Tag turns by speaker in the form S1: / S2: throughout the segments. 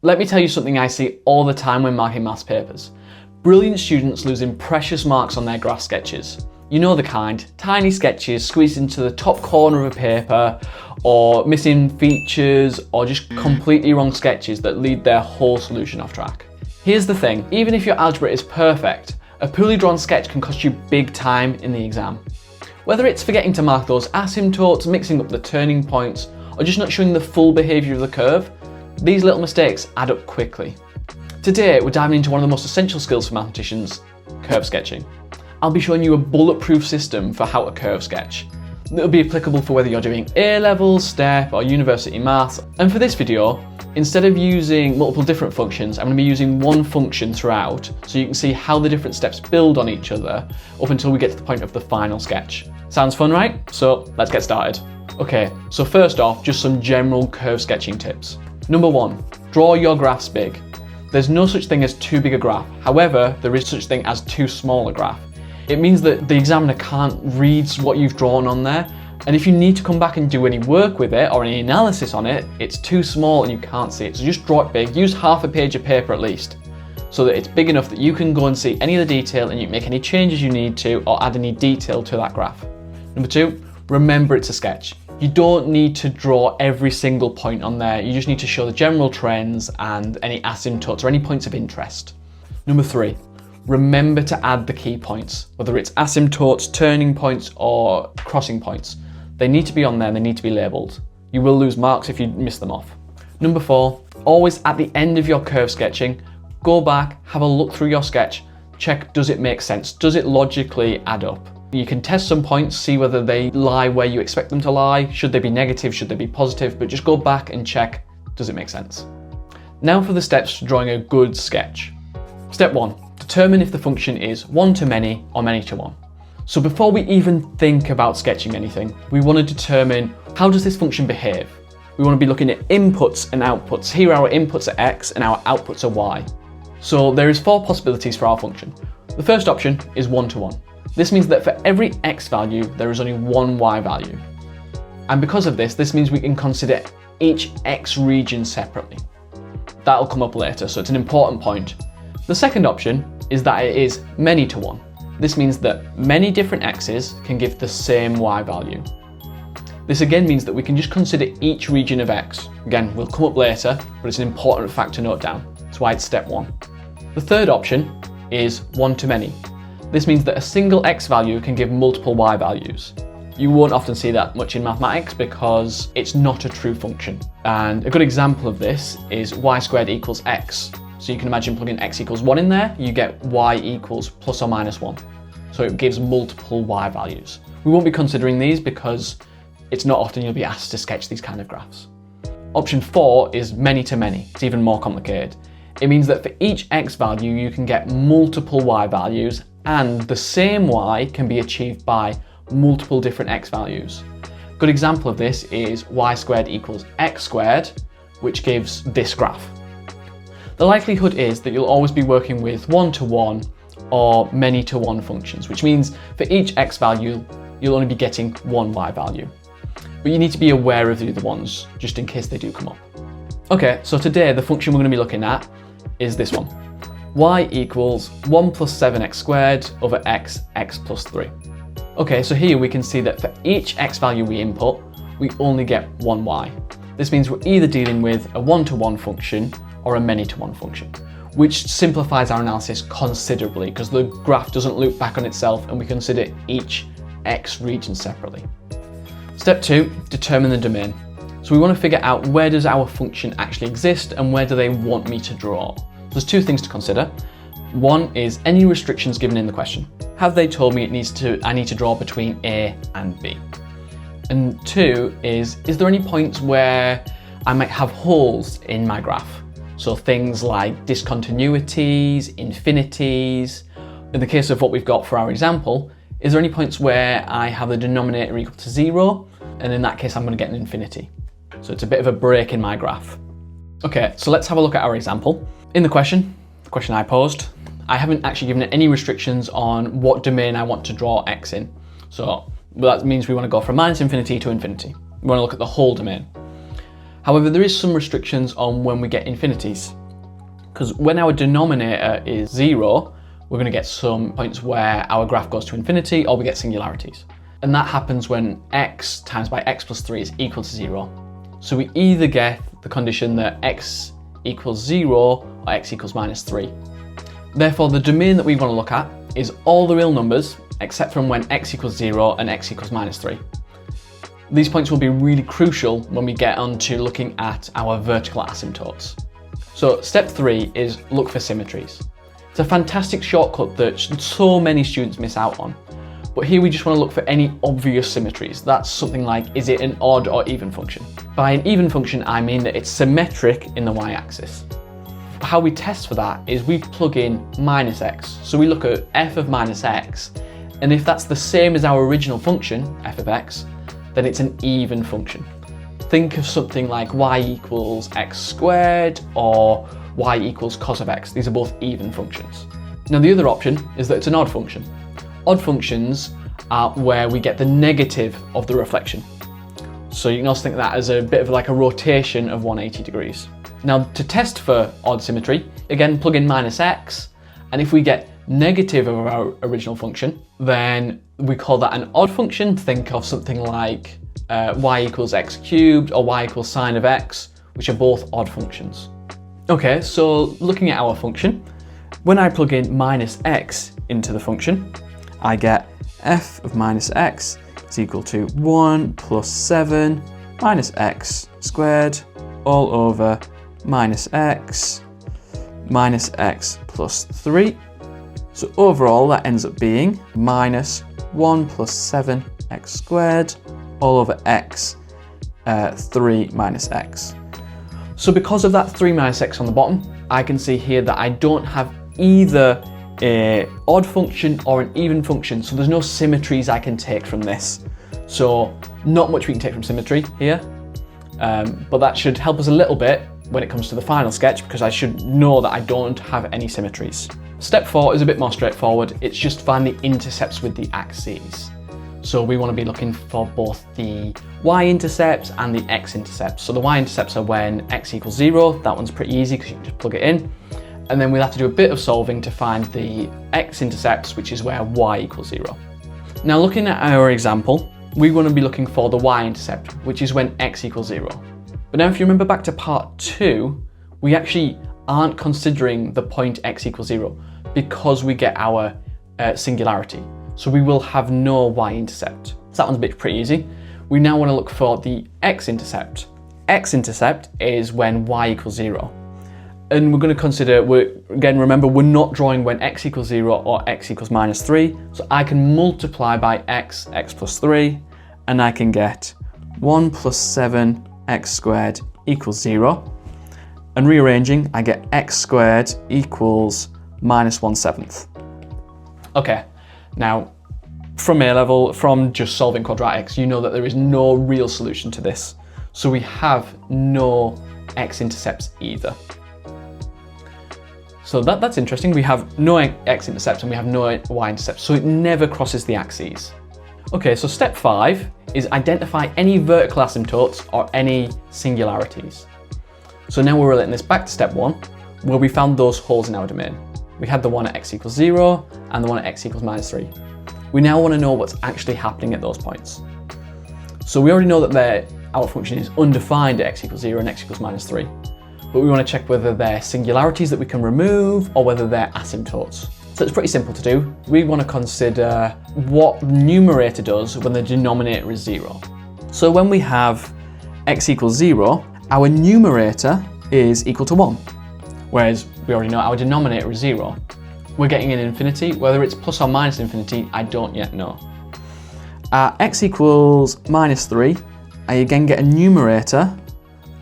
S1: Let me tell you something I see all the time when marking maths papers. Brilliant students losing precious marks on their graph sketches. You know the kind, tiny sketches squeezed into the top corner of a paper, or missing features, or just completely wrong sketches that lead their whole solution off track. Here's the thing, even if your algebra is perfect, a poorly drawn sketch can cost you big time in the exam. Whether it's forgetting to mark those asymptotes, mixing up the turning points, or just not showing the full behaviour of the curve, these little mistakes add up quickly. Today, we're diving into one of the most essential skills for mathematicians, curve sketching. I'll be showing you a bulletproof system for how to curve sketch. It'll be applicable for whether you're doing A-levels, STEP, or university maths. And for this video, instead of using multiple different functions, I'm going to be using one function throughout, so you can see how the different steps build on each other up until we get to the point of the final sketch. Sounds fun, right? So let's get started. Okay, so first off, just some general curve sketching tips. Number 1, draw your graphs big. There's no such thing as too big a graph. However, there is such thing as too small a graph. It means that the examiner can't read what you've drawn on there, and if you need to come back and do any work with it or any analysis on it, it's too small and you can't see it. So just draw it big, use half a page of paper at least, so that it's big enough that you can go and see any of the detail and you can make any changes you need to or add any detail to that graph. Number 2, remember it's a sketch. You don't need to draw every single point on there, you just need to show the general trends and any asymptotes or any points of interest. Number 3, remember to add the key points, whether it's asymptotes, turning points, or crossing points. They need to be on there, they need to be labelled. You will lose marks if you miss them off. Number 4, always at the end of your curve sketching, go back, have a look through your sketch, check does it make sense, does it logically add up? You can test some points, see whether they lie where you expect them to lie, should they be negative, should they be positive, but just go back and check, does it make sense? Now for the steps to drawing a good sketch. Step 1, determine if the function is one-to-many or many-to-one. So before we even think about sketching anything, we want to determine how does this function behave? We want to be looking at inputs and outputs. Here our inputs are x and our outputs are y. So there is 4 possibilities for our function. The first option is one-to-one. This means that for every x value, there is only one y value. And because of this means we can consider each x region separately. That'll come up later, so it's an important point. The second option is that it is many-to-one. This means that many different x's can give the same y value. This again means that we can just consider each region of x. Again, we'll come up later, but it's an important fact to note down. That's why it's step 1. The third option is one-to-many. This means that a single x value can give multiple y values. You won't often see that much in mathematics because it's not a true function. And a good example of this is y squared equals x. So you can imagine plugging x equals 1 in there, you get y equals plus or minus 1. So it gives multiple y values. We won't be considering these because it's not often you'll be asked to sketch these kind of graphs. Option 4 is many-to-many. It's even more complicated. It means that for each x value, you can get multiple y values, and the same y can be achieved by multiple different x values. A good example of this is y squared equals x squared, which gives this graph. The likelihood is that you'll always be working with one-to-one or many-to-one functions, which means for each x value, you'll only be getting one y value. But you need to be aware of the other ones, just in case they do come up. Okay, so today the function we're going to be looking at is this one. Y equals 1 plus 7x squared over x plus 3. Okay, so here we can see that for each x value we input, we only get one y. This means we're either dealing with a one-to-one function or a many-to-one function, which simplifies our analysis considerably because the graph doesn't loop back on itself and we consider each x region separately. Step 2, determine the domain. So we want to figure out where does our function actually exist and where do they want me to draw. There's 2 things to consider. One is any restrictions given in the question. Have they told me I need to draw between A and B? And 2 is there any points where I might have holes in my graph? So things like discontinuities, infinities. In the case of what we've got for our example, is there any points where I have the denominator equal to 0? And in that case, I'm going to get an infinity. So it's a bit of a break in my graph. Okay, so let's have a look at our example. In the question I posed, I haven't actually given it any restrictions on what domain I want to draw x in. So that means we want to go from minus infinity to infinity. We want to look at the whole domain. However, there is some restrictions on when we get infinities, because when our denominator is 0, we're going to get some points where our graph goes to infinity, or we get singularities. And that happens when x times by x plus 3 is equal to 0. So we either get the condition that x equals 0 or x equals minus 3. Therefore, the domain that we want to look at is all the real numbers except from when x equals 0 and x equals minus 3. These points will be really crucial when we get on to looking at our vertical asymptotes. So step 3 is look for symmetries. It's a fantastic shortcut that so many students miss out on. But here we just want to look for any obvious symmetries. That's something like, is it an odd or even function? By an even function, I mean that it's symmetric in the y-axis. How we test for that is we plug in minus x. So we look at f of minus x, and if that's the same as our original function, f of x, then it's an even function. Think of something like y equals x squared or y equals cos of x. These are both even functions. Now the other option is that it's an odd function. Odd functions are where we get the negative of the reflection. So you can also think of that as a bit of like a rotation of 180 degrees. Now to test for odd symmetry, again plug in minus x, and if we get negative of our original function, then we call that an odd function. Think of something like y equals x cubed or y equals sine of x, which are both odd functions. Okay, so looking at our function, when I plug in minus x into the function, I get f of minus x is equal to 1 plus 7 minus x squared all over minus x plus 3. So overall that ends up being minus 1 plus 7x squared all over x 3 minus x. So because of that 3 minus x on the bottom, I can see here that I don't have either an odd function or an even function, so there's no symmetries I can take from this. So not much we can take from symmetry here, but that should help us a little bit when it comes to the final sketch, because I should know that I don't have any symmetries. Step 4 is a bit more straightforward. It's just find the intercepts with the axes. So we want to be looking for both the y-intercepts and the x-intercepts. So the y-intercepts are when x equals 0. That one's pretty easy because you can just plug it in. And then we'll have to do a bit of solving to find the x-intercepts, which is where y equals 0. Now looking at our example, we want to be looking for the y-intercept, which is when x equals 0. But now if you remember back to part 2, we actually aren't considering the point x equals 0 because we get our singularity. So we will have no y-intercept. So that one's a bit pretty easy. We now want to look for the x-intercept. X-intercept is when y equals 0. And we're going to consider, again, remember, we're not drawing when x equals 0 or x equals minus 3. So I can multiply by x plus 3, and I can get 1 plus 7x squared equals 0. And rearranging, I get x squared equals minus 1/7. Okay, now from A level, from just solving quadratics, you know that there is no real solution to this. So we have no x-intercepts either. So that's interesting. We have no x-intercepts and we have no y-intercepts, so it never crosses the axes. Okay, so step 5 is identify any vertical asymptotes or any singularities. So now we're relating this back to step 1, where we found those holes in our domain. We had the one at x equals 0 and the one at x equals minus 3. We now want to know what's actually happening at those points. So we already know that our function is undefined at x equals 0 and x equals minus 3. But we want to check whether they're singularities that we can remove or whether they're asymptotes. So it's pretty simple to do. We want to consider what the numerator does when the denominator is 0. So when we have x equals 0, our numerator is equal to 1, whereas we already know our denominator is 0. We're getting an infinity. Whether it's plus or minus infinity, I don't yet know. X equals minus 3, I again get a numerator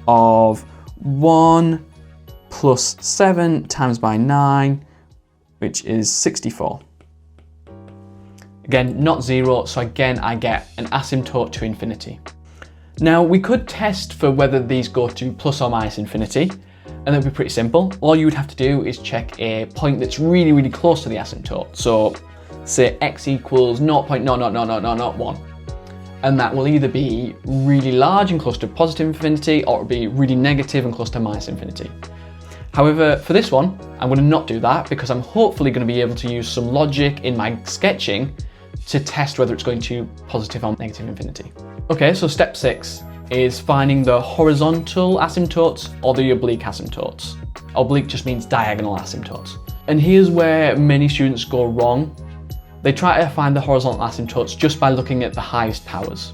S1: of 1 plus 7 times by 9, which is 64. Again, not 0, so again I get an asymptote to infinity. Now we could test for whether these go to plus or minus infinity, and that'd be pretty simple. All you would have to do is check a point that's really, really close to the asymptote. So say x equals 0.00001. And that will either be really large and close to positive infinity, or it'll be really negative and close to minus infinity. However, for this one, I'm going to not do that because I'm hopefully going to be able to use some logic in my sketching to test whether it's going to positive or negative infinity. Okay, so step 6 is finding the horizontal asymptotes or the oblique asymptotes. Oblique just means diagonal asymptotes. And here's where many students go wrong. They try to find the horizontal asymptotes just by looking at the highest powers.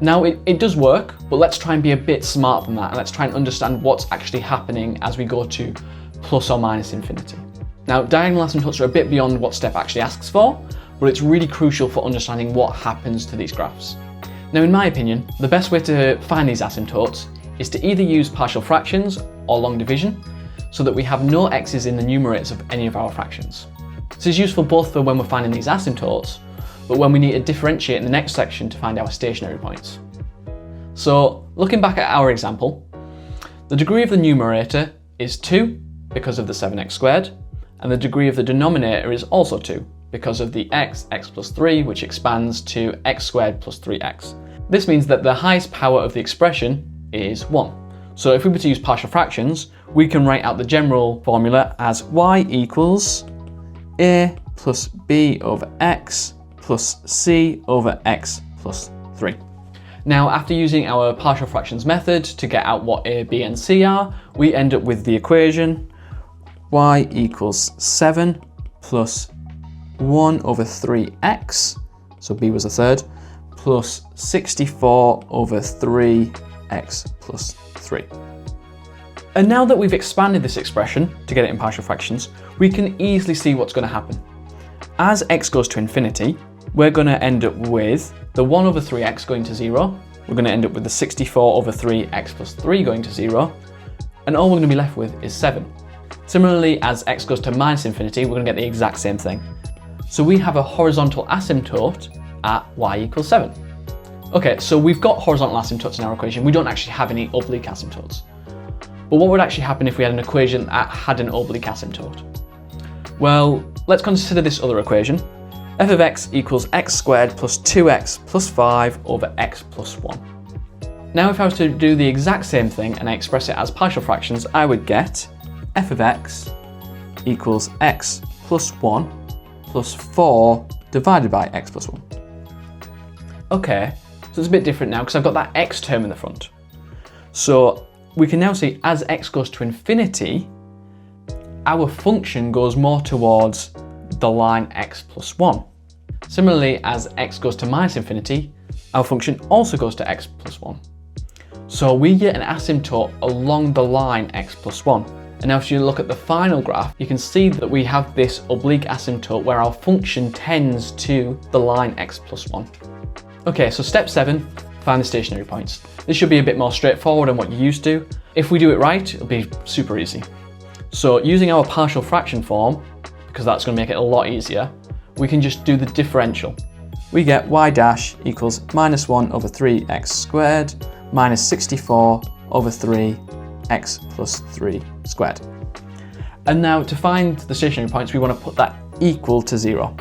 S1: Now it does work, but let's try and be a bit smarter than that, and let's try and understand what's actually happening as we go to plus or minus infinity. Now, diagonal asymptotes are a bit beyond what step actually asks for, but it's really crucial for understanding what happens to these graphs. Now, in my opinion, the best way to find these asymptotes is to either use partial fractions or long division, so that we have no x's in the numerators of any of our fractions. This is useful both for when we're finding these asymptotes, but when we need to differentiate in the next section to find our stationary points. So, looking back at our example, the degree of the numerator is 2 because of the 7x squared, and the degree of the denominator is also 2 because of the x plus 3, which expands to x squared plus 3x. This means that the highest power of the expression is 1. So if we were to use partial fractions, we can write out the general formula as y equals a plus b over x plus c over x plus 3. Now, after using our partial fractions method to get out what a, b and c are, we end up with the equation y equals 7 plus 1 over 3x, so b was a third, plus 64 over 3x plus 3. And now that we've expanded this expression to get it in partial fractions, we can easily see what's going to happen. As x goes to infinity, we're going to end up with the 1 over 3x going to 0, we're going to end up with the 64 over 3x plus 3 going to 0, and all we're going to be left with is 7. Similarly, as x goes to minus infinity, we're going to get the exact same thing. So we have a horizontal asymptote at y equals 7. Okay, so we've got horizontal asymptotes in our equation, we don't actually have any oblique asymptotes. But what would actually happen if we had an equation that had an oblique asymptote? Well, let's consider this other equation. F of x equals x squared plus 2x plus 5 over x plus 1. Now if I was to do the exact same thing and I express it as partial fractions, I would get f of x equals x plus 1 plus 4 divided by x plus 1. Okay, so it's a bit different now because I've got that x term in the front. So we can now see as x goes to infinity, our function goes more towards the line x plus 1. Similarly, as x goes to minus infinity, our function also goes to x plus 1. So we get an asymptote along the line x plus 1. And now if you look at the final graph, you can see that we have this oblique asymptote where our function tends to the line x plus 1. Okay, so step 7, find the stationary points. This should be a bit more straightforward than what you're used to. If we do it right, it'll be super easy. So using our partial fraction form, because that's going to make it a lot easier, we can just do the differential. We get y dash equals minus 1 over 3x squared minus 64 over 3x plus 3 squared. And now to find the stationary points, we want to put that equal to 0.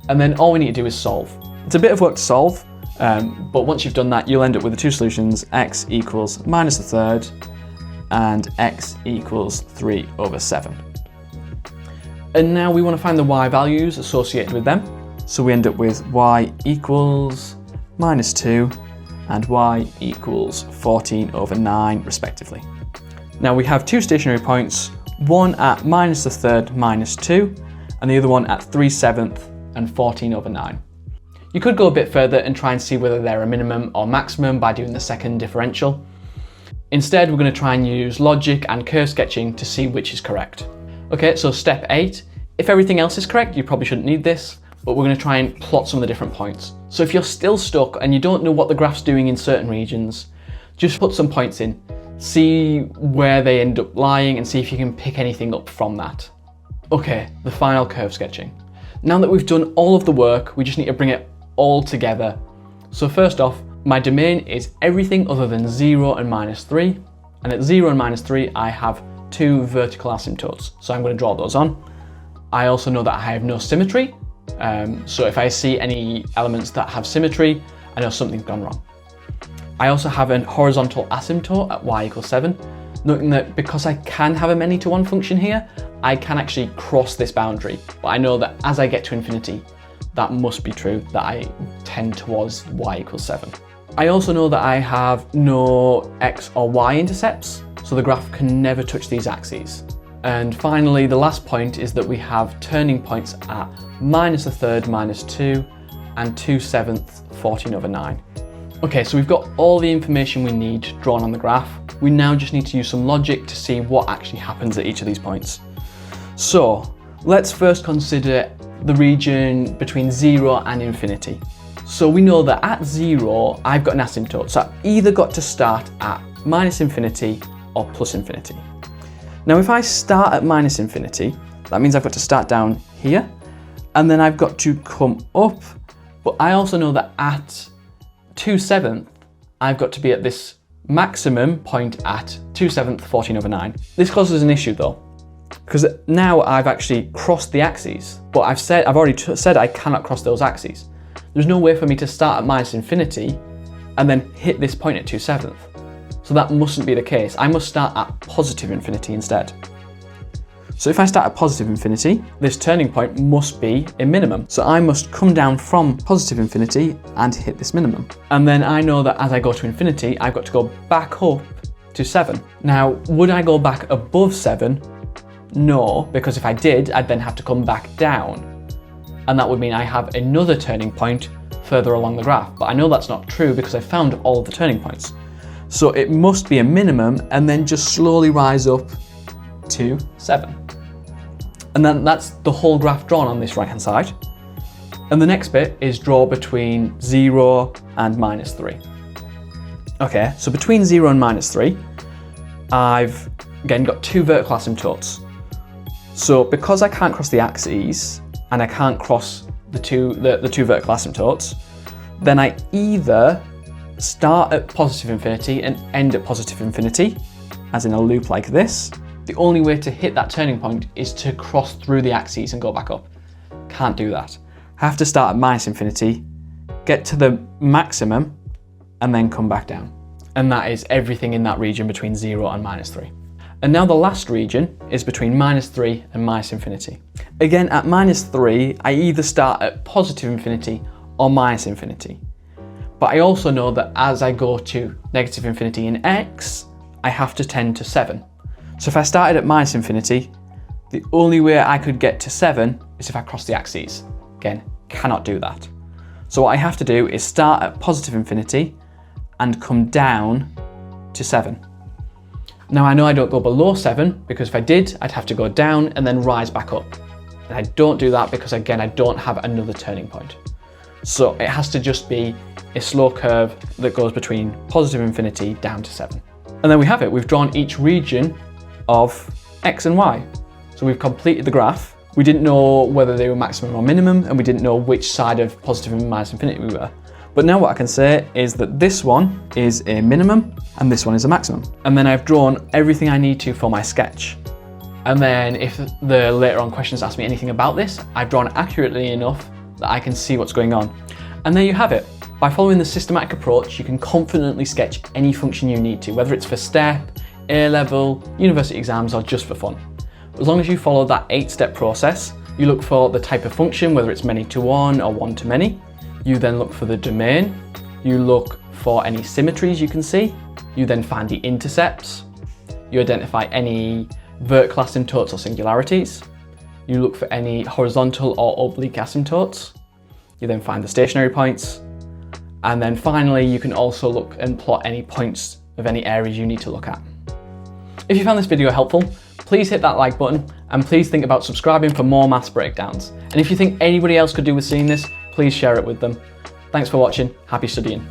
S1: And then all we need to do is solve. It's a bit of work to solve, but once you've done that, you'll end up with the two solutions, x equals minus a third and x equals 3 over 7. And now we want to find the y values associated with them. So we end up with y equals minus 2 and y equals 14 over 9 respectively. Now we have two stationary points, one at minus a third minus 2 and the other one at 3/7 and 14 over 9. You could go a bit further and try and see whether they're a minimum or maximum by doing the second differential. Instead, we're going to try and use logic and curve sketching to see which is correct. Okay, so step 8. If everything else is correct, you probably shouldn't need this, but we're going to try and plot some of the different points. So if you're still stuck and you don't know what the graph's doing in certain regions, just put some points in, see where they end up lying and see if you can pick anything up from that. Okay, the final curve sketching. Now that we've done all of the work, we just need to bring it all together. So first off, my domain is everything other than 0 and minus 3. And at 0 and minus 3, I have two vertical asymptotes. So I'm going to draw those on. I also know that I have no symmetry. So if I see any elements that have symmetry, I know something's gone wrong. I also have a horizontal asymptote at y equals 7, noting that because I can have a many-to-one function here, I can actually cross this boundary, but I know that as I get to infinity, that must be true, that I tend towards y equals 7. I also know that I have no x or y intercepts, so the graph can never touch these axes. And finally, the last point is that we have turning points at -1/3, -2, and 2/7, 14/9. Okay, so we've got all the information we need drawn on the graph. We now just need to use some logic to see what actually happens at each of these points. So let's first consider the region between 0 and infinity. So we know that at 0, I've got an asymptote. So I've either got to start at -infinity or +infinity. Now, if I start at -infinity, that means I've got to start down here, and then I've got to come up. But I also know that at 2/7, I've got to be at this maximum point at 2/7, 14/9. This causes an issue though, because now I've actually crossed the axes, but I've already said I cannot cross those axes. There's no way for me to start at -infinity and then hit this point at 2/7. So that mustn't be the case. I must start at +infinity instead. So if I start at +infinity, this turning point must be a minimum. So I must come down from +infinity and hit this minimum. And then I know that as I go to infinity, I've got to go back up to 7. Now, would I go back above 7? No, because if I did, I'd then have to come back down. And that would mean I have another turning point further along the graph. But I know that's not true because I found all of the turning points. So it must be a minimum and then just slowly rise up to 7. And then that's the whole graph drawn on this right-hand side. And the next bit is draw between 0 and -3. Okay, so between 0 and -3, I've again got two vertical asymptotes. So because I can't cross the axes and I can't cross the two vertical asymptotes, then I either start at +infinity and end at +infinity, as in a loop like this. The only way to hit that turning point is to cross through the axes and go back up. Can't do that. Have to start at -infinity, get to the maximum, and then come back down. And that is everything in that region between 0 and -3. And now the last region is between -3 and -infinity. Again, at -3, I either start at +infinity or -infinity. But I also know that as I go to -infinity in x, I have to tend to 7. So if I started at -infinity, the only way I could get to 7 is if I cross the axes. Again, cannot do that. So what I have to do is start at +infinity and come down to 7. Now I know I don't go below 7 because if I did, I'd have to go down and then rise back up. And I don't do that because again, I don't have another turning point. So it has to just be a slow curve that goes between +infinity down to 7. And then we have it. We've drawn each region of x and y. So we've completed the graph. We didn't know whether they were maximum or minimum, and we didn't know which side of positive and minus infinity we were. But now what I can say is that this one is a minimum and this one is a maximum. And then I've drawn everything I need to for my sketch. And then if the later on questions ask me anything about this, I've drawn accurately enough that I can see what's going on. And there you have it. By following the systematic approach, you can confidently sketch any function you need to, whether it's for STEP, A-level, university exams, or just for fun. As long as you follow that 8-step process, you look for the type of function, whether it's many-to-one or one-to-many. You then look for the domain. You look for any symmetries you can see. You then find the intercepts. You identify any vertical asymptotes or singularities. You look for any horizontal or oblique asymptotes. You then find the stationary points. And then finally, you can also look and plot any points of any areas you need to look at. If you found this video helpful, please hit that like button and please think about subscribing for more maths breakdowns. And if you think anybody else could do with seeing this, please share it with them. Thanks for watching. Happy studying.